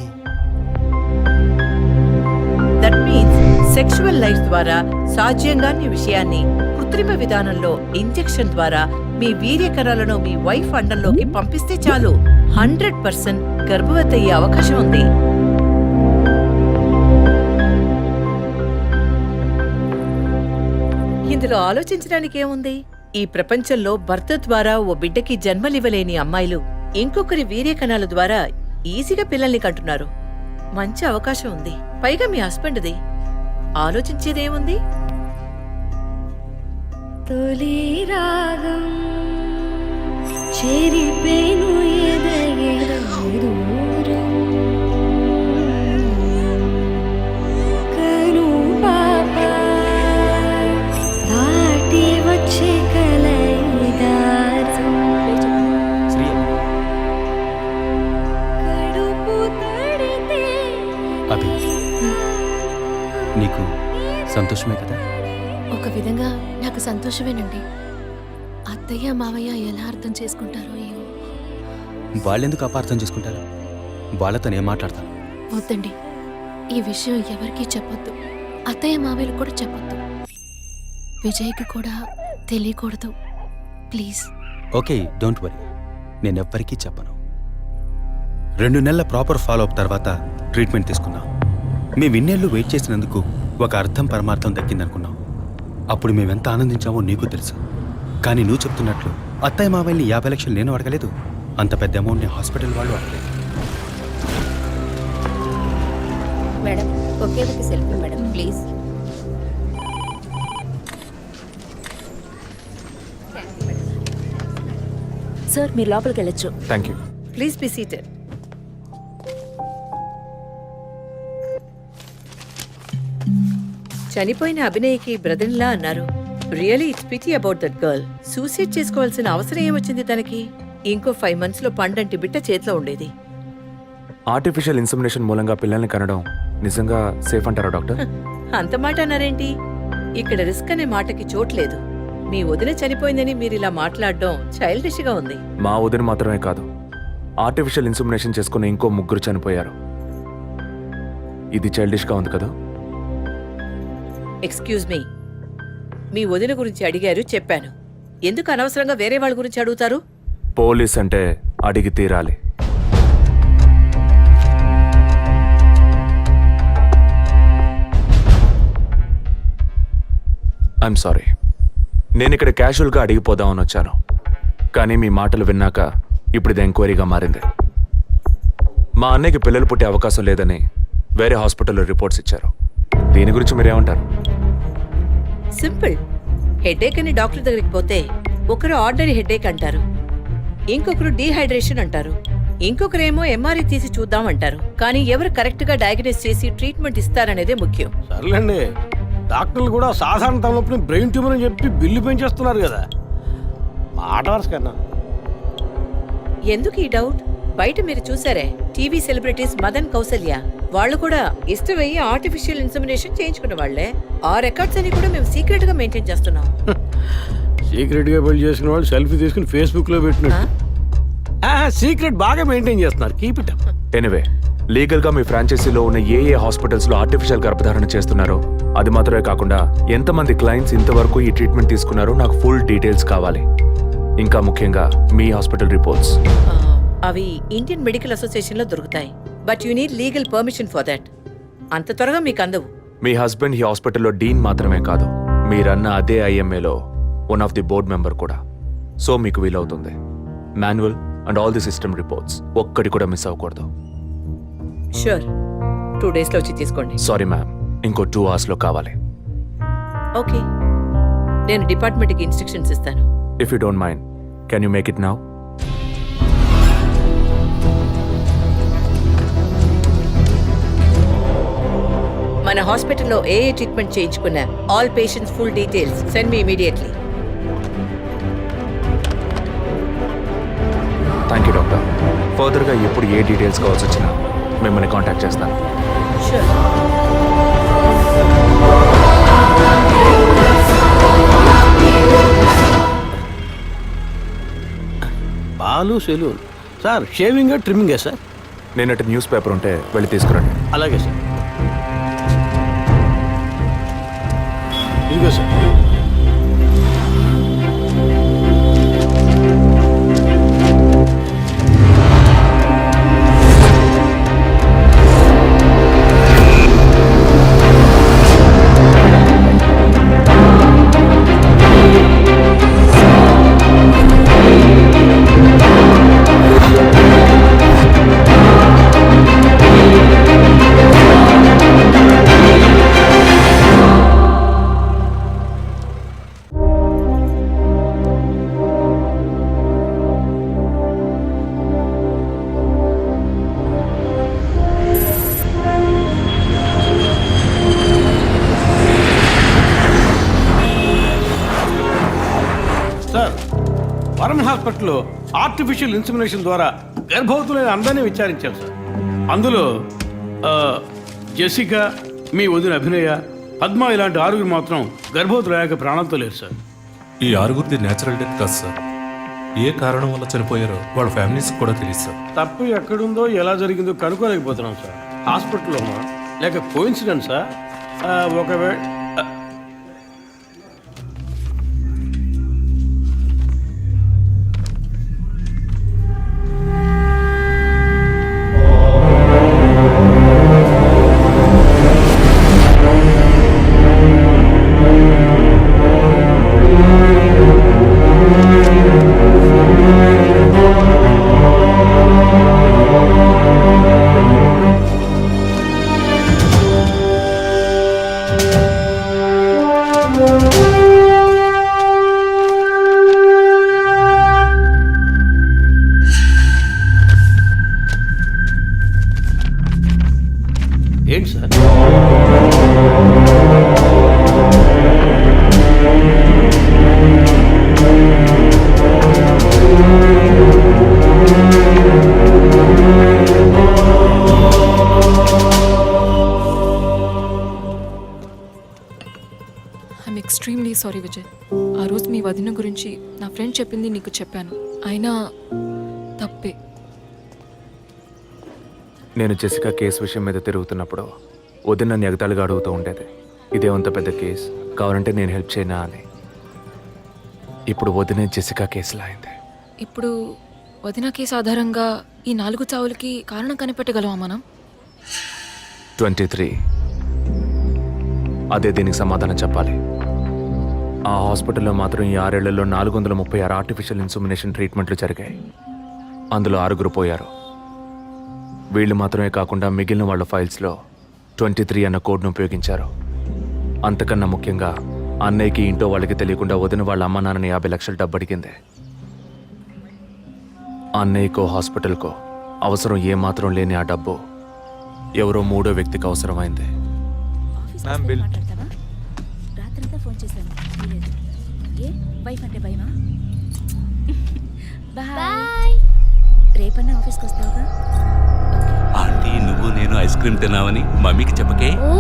[SPEAKER 13] దట్ మీన్స్ సెక్షువల్ లైఫ్ ద్వారా సాధ్యంగాని విషయాన్ని కృత్రిమ విధానంలో ఇంజెక్షన్ ద్వారా మీ వీర్య కణాలను మీ వైఫ్ అండంలోకి పంపిస్తే చాలు 100% గర్భవతి అయ్యే అవకాశం ఉంది. ఇందులో ఆలోచించడానికి ఏముంది? ఈ ప్రపంచంలో భర్త ద్వారా ఓ బిడ్డకి జన్మలివ్వలేని అమ్మాయిలు ఇంకొకరి వీర్య కణాల ద్వారా ఈజీగా పిల్లల్ని కంటున్నారు. మంచి అవకాశం ఉంది. పైగా మీ హస్బెండ్ది. ఆలోచించేదేముంది?
[SPEAKER 5] తొలి రాగం చెరిపేను దూరం కను పాప దాటి వచ్చే కలైదారం కడుపు తడితే.
[SPEAKER 7] అభి, నీకు సంతోషమే కదా?
[SPEAKER 5] ఒక విధంగా నాకు సంతోషమేనండి. అత్తయ్య మావయ్య ఎలా అర్థం చేసుకుంటారో ఏమో.
[SPEAKER 7] వాళ్ళెందుకు అపార్థం చేసుకుంటారు? వాళ్ళతో నేను మాట్లాడతాను.
[SPEAKER 5] వద్దండి, ఈ విషయం ఎవరికీ చెప్పొద్దు. అత్తయ్య మావయ్యలు కూడా చెప్పొద్దు. విజయ్కి కూడా తెలియకూడదు, ప్లీజ్.
[SPEAKER 7] ఓకే, డోంట్ వరీ, నేనెవ్వరికీ చెప్పను. 2 నెలల ప్రాపర్ ఫాలో అప్ తర్వాత ట్రీట్మెంట్ తీసుకున్నాం. మేము ఇన్నేళ్ళు వెయిట్ చేసినందుకు ఒక అర్థం పరమార్థం దక్కిందనుకున్నాం. అప్పుడు మేమెంత ఆనందించామో నీకు తెలుసు. కానీ నువ్వు చెప్తున్నట్లు అత్తయ్య మావయ్యని 50 లక్షలు నేను అడగలేదు, అంత పెద్ద అమౌంట్ని హాస్పిటల్ వాళ్ళు అడగలేదు.
[SPEAKER 13] మేడం, ఒకే ఒక సెల్ఫీ మేడం, ప్లీజ్.
[SPEAKER 5] సార్, మీరు లోపలికి వెళ్ళొచ్చు.
[SPEAKER 3] Thank you.
[SPEAKER 13] Please be seated. చనిపోయిన అభినయ్కి బ్రదర్లా అన్నారు. Really it's pity about that girl. Suicide చేసుకోవాల్సిన అవసరం ఏమొచ్చింది తనకి? ఇంకో 5 months లో పండంటి బిడ్డ చేతిలో ఉండేది.
[SPEAKER 3] ఆర్టిఫిషియల్ ఇన్సెమినేషన్ మూలంగా పిల్లల్ని కనడం నిజంగా సేఫ్ అంటారా డాక్టర్?
[SPEAKER 13] అంత మాట అన్నారేంటి? ఇక్కడ రిస్క్ అనే మాటకి చోట్లేదు. మీ వదిన చనిపోయిందని మీరు ఇలా మాట్లాడడం చైల్డిష్ గా ఉంది.
[SPEAKER 3] మా వదిన మాత్రమే కాదు, ఆర్టిఫిషియల్ ఇన్సమినేషన్ చేసుకున్న ఇంకో 3 చనిపోయారు. ఇది చైల్డిష్గా ఉంది కదా?
[SPEAKER 13] ఎక్స్క్యూజ్ మీ, మీ వదిన గురించి అడిగారు, చెప్పాను. ఎందుకు అనవసరంగా వేరే వాళ్ళ గురించి అడుగుతారు?
[SPEAKER 3] పోలీస్ అంటే అడిగి తీరాలి. I'm sorry. నేను ఇక్కడ క్యాజువల్గా అడిగిపోదామని వచ్చాను, కానీ మీ మాటలు విన్నాక ఇప్పుడు ఇది ఎంక్వైరీగా మారింది. మా అన్నయ్యకి పిల్లలు పుట్టే అవకాశం లేదని వేరే హాస్పిటల్లో రిపోర్ట్స్ ఇచ్చారు. దీని గురించి మీరేమంటారు?
[SPEAKER 13] సింపుల్. హెడేక్ అని డాక్టర్ దగ్గరికి పోతే ఒకరు ఆర్డినరీ హెడేక్ అంటారు, ఇంకొకరు డీహైడ్రేషన్ అంటారు, ఇంకొకరేమో ఎంఆర్ఐ తీసి చూద్దాం అంటారు. కానీ ఎవరు కరెక్ట్ గా డయాగ్నోస్ చేసి ట్రీట్మెంట్ ఇస్తారనేదే ముఖ్యం.
[SPEAKER 12] సర్లేండి, డాక్టర్లు కూడా సాధారణ తలనొప్పిని బ్రెయిన్ ట్యూమర్ అని చెప్పి బిల్లు పెంచేస్తున్నారు కదా. మాట వరుస కన్నా.
[SPEAKER 13] ఎందుకు ఈ డౌట్? బయట మీరు చూసారే, టీవీ సెలబ్రిటీస్ మదన్ కౌసల్య వాళ్ళు కూడా ఇష్టమయ్యి ఆర్టిఫిషియల్ ఇన్సమినేషన్ చేయించుకున్న వాళ్లే. ఆ రికార్డ్స్ అని కూడా మేము సీక్రెట్ గా మెయింటైన్ చేస్తున్నాం.
[SPEAKER 12] సీక్రెట్ గా పెళ్లి చేసుకున్న వాళ్ళు సెల్ఫీ తీసుకుని ఫేస్బుక్ లో పెట్టినట్టు సీక్రెట్ బాగా మెయింటైన్ చేస్తున్నారు. Keep it up.
[SPEAKER 3] ఎనివే, లీగల్గా మీ ఫ్రాంచైజీలో ఉన్న ఏ హాస్పిటల్స్లో ఆర్టిఫిషియల్ గర్భధారణ చేస్తున్నారో అది మాత్రమే కాకుండా ఎంతమంది క్లయింట్స్ ఇంతవరకు ఈ ట్రీట్మెంట్ తీసుకున్నారో నాకు ఫుల్ డీటెయిల్స్ కావాలి. ఇంకా ముఖ్యంగా మీ హాస్పిటల్ రిపోర్ట్స్.
[SPEAKER 13] అవి ఇండియన్ మెడికల్ అసోసియేషన్ లో దొరుకుతాయి, but you need legal permission for that. అంత త్వరగా మీకు అందవు.
[SPEAKER 3] మీ హస్బెండ్ ఈ హాస్పిటల్లో డీన్ మాత్రమే కాదు, మీరన్న అదే ఐఎంఏలో one of the board member కూడా. సో మీకు వీలవుతుంది. Manual and all the system reports ఒక్కటి కూడా మిస్ అవ్వకూడదు.
[SPEAKER 13] షూర్, 2 days లో వచ్చి తీసుకోండి.
[SPEAKER 3] సారీ మ్యామ్, ఇంకో 2 hours లో కావాలి.
[SPEAKER 13] ఓకే, నేను డిపార్ట్మెంట్కి ఇన్స్ట్రక్షన్స్ ఇస్తాను.
[SPEAKER 3] If you don't mind, can you make it now?
[SPEAKER 13] మన హాస్పిటల్లో ఏ ట్రీట్మెంట్ చేయించుకున్నా all patients full details send me immediately.
[SPEAKER 3] Thank you doctor. ఫర్దర్గా ఎప్పుడు ఏ డీటెయిల్స్ కావాల్సి వచ్చినా మిమ్మల్ని కాంటాక్ట్ చేస్తాను.
[SPEAKER 13] Sure.
[SPEAKER 12] Balu salon sir. Shaving ట్రిమ్మింగే సార్?
[SPEAKER 3] నేనటి న్యూస్ పేపర్ ఉంటే వెళ్ళి తీసుకురండి.
[SPEAKER 12] అలాగే సార్. ఇదిగో సార్. సార్, వరం హాస్పిటల్లో ఆర్టిఫిషియల్ ఇన్సమినేషన్ ద్వారా గర్భవతులైన అందరినీ విచారించాం సార్. అందులో జెసికా, మీ వదిన అభినయ, పద్మ ఇలాంటి 6 మాత్రం గర్భవతులయ్యాక ప్రాణంతో లేరు సార్.
[SPEAKER 6] ఈ 6 న్యాచురల్ డెత్ కాదు సార్. ఏ కారణం వల్ల చనిపోయారో వాళ్ళ ఫ్యామిలీస్ కూడా తెలియదు సార్.
[SPEAKER 12] తప్పు ఎక్కడుందో ఎలా జరిగిందో కనుక్కోలేకపోతున్నాం సార్. హాస్పిటల్లోనా లేక కోఇన్సిడెన్సా? ఒకవేళ ఏంటి sir?
[SPEAKER 2] I'm extremely sorry Vijay. ఆ రోజు మీ వదిన గురించి నా ఫ్రెండ్ చెప్పింది నీకు చెప్పాను, అయినా తప్పే.
[SPEAKER 3] నేను జెసికా కేసు విషయం మీద తిరుగుతున్నప్పుడు వదిన నన్ను ఎగతాళిగా అడుగుతూ ఉండేది, ఇదేమంత పెద్ద కేసు, కావాలంటే నేను హెల్ప్ చేయనా అని. ఇప్పుడు వదిన జెసికా కేసులా అయింది.
[SPEAKER 2] ఇప్పుడు వదిన కేసు ఆధారంగా ఈ 4 చావులకి కారణం కనిపెట్టగలమా మనం?
[SPEAKER 3] 23. అదే దీనికి సమాధానం చెప్పాలి. ఆ హాస్పిటల్లో మాత్రం ఈ 6 ఏళ్లలో 436 ఆర్టిఫిషియల్ ఇన్సుమినేషన్ ట్రీట్మెంట్లు జరిగాయి. అందులో 6 పోయారు. వీళ్ళు మాత్రమే కాకుండా మిగిలిన వాళ్ళ ఫైల్స్లో 23 అన్న కోడ్ను ఉపయోగించారు. అంతకన్నా ముఖ్యంగా అన్నయ్యకి ఇంట్లో వాళ్ళకి తెలియకుండా వదిన వాళ్ళ అమ్మ నాన్నని 50 లక్షలు డబ్బు అడిగింది. అన్నయ్యకో హాస్పిటల్కో అవసరం ఏమాత్రం లేని ఆ డబ్బు ఎవరో 3వ వ్యక్తికి అవసరమైంది.
[SPEAKER 5] రాత్రంతా ఫోన్ చేశాను, ఏ వైఫ్ అంటే భయమా? బాయ్. రేపన్నా ఆఫీస్కి వస్తావుగా?
[SPEAKER 7] ఆంటీ నువ్వు నేను ఐస్ క్రీమ్ తిన్నావని మమ్మీకి చెప్పకే.
[SPEAKER 5] ఓ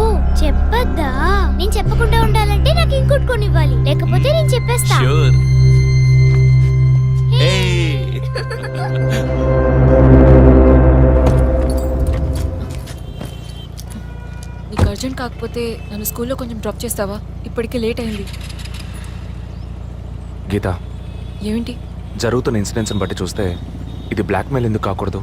[SPEAKER 5] చెప్పద్దా? నేను చెప్పకుండా ఉండాలంటే నాకు ఇంకోటి కొనివ్వాలి, లేకపోతే నేను చెప్పేస్తా.
[SPEAKER 7] ష్యూర్.
[SPEAKER 2] నీకు అర్జెంట్ కాకపోతే నన్ను స్కూల్లో కొంచెం డ్రాప్ చేస్తావా? ఇప్పటికే లేట్ అయింది.
[SPEAKER 3] గీత,
[SPEAKER 2] ఏమిటి?
[SPEAKER 3] జరుగుతున్న ఇన్సిడెంట్స్ని బట్టి చూస్తే ఇది బ్లాక్మెయిల్ ఎందుకు కాకూడదు?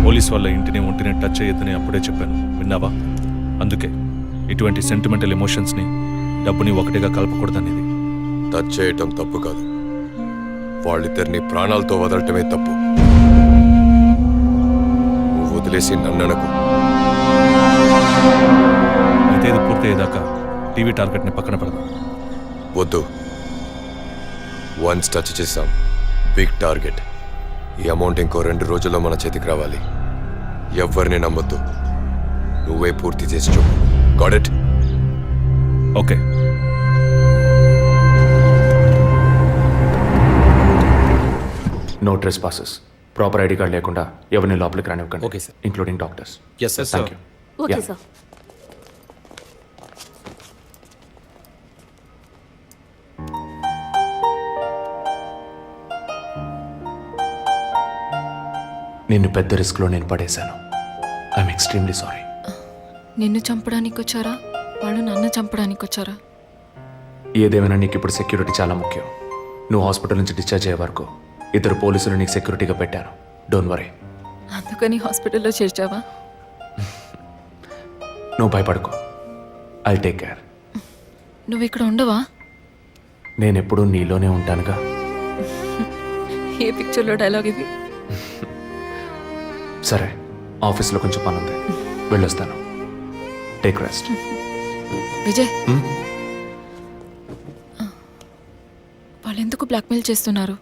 [SPEAKER 6] పోలీస్ వాళ్ళ ఇంటిని ఒంటిని టచ్ చేయొద్దని అప్పుడే చెప్పాను, విన్నావా? అందుకే ఇటువంటి సెంటిమెంటల్ ఎమోషన్స్ని డబ్బుని ఒకటిగా కలపకూడదనేది.
[SPEAKER 14] టచ్ చేయటం తప్పు కాదు, వాళ్ళిద్దరిని ప్రాణాలతో వదలటమే తప్పు. నువ్వు వదిలేసి నన్ననకు.
[SPEAKER 6] అయితే ఇది పూర్తయ్యేదాకా టీవీ టార్గెట్ని పక్కన పెడదాం.
[SPEAKER 14] వద్దు, వన్స్ టచ్ చేసాం, బిగ్ టార్గెట్. ఈ అమౌంట్ ఇంకో 2 రోజుల్లో మన చేతికి రావాలి. ఎవరిని నమ్మొద్దు, నువ్వే పూర్తి చేసి చూపు. Got it?
[SPEAKER 6] Okay.
[SPEAKER 3] No trespasses. Proper ID card లేకుండా ఎవరిని లోపలికి రానివ్వకండి.
[SPEAKER 7] Okay, sir.
[SPEAKER 3] Including doctors.
[SPEAKER 7] Yes sir.
[SPEAKER 3] Thank you.
[SPEAKER 5] Okay sir.
[SPEAKER 3] నిన్ను పెద్ద రిస్క్లో నేను పడేశాను. I'm extremely sorry.
[SPEAKER 2] నిన్ను చంపడానికి వచ్చారా? వాళ్ళు నన్ను చంపడానికి వచ్చారా?
[SPEAKER 3] ఏదేమైనా నీకు ఇప్పుడు సెక్యూరిటీ చాలా ముఖ్యం. నువ్వు హాస్పిటల్ నుంచి డిశ్చార్జ్ అయ్యే వరకు 2 పోలీసులు నీకు సెక్యూరిటీగా పెట్టాను. Don't worry.
[SPEAKER 2] అందుకని హాస్పిటల్లో చేర్చావా?
[SPEAKER 3] నువ్వు భయపడుకో, ఐ టేక్ కేర్.
[SPEAKER 2] నువ్వు ఇక్కడ ఉండవా?
[SPEAKER 3] నేను ఎప్పుడూ నీలోనే ఉంటానుగా.
[SPEAKER 2] ఏ పిక్చర్లో డైలాగ్ ఇది?
[SPEAKER 3] సరే, ఆఫీస్లో కొంచెం పని ఉంది, వెళ్ళొస్తాను. Take rest.
[SPEAKER 2] విజయ్, వాళ్ళు ఎందుకు బ్లాక్మెయిల్ చేస్తున్నారు?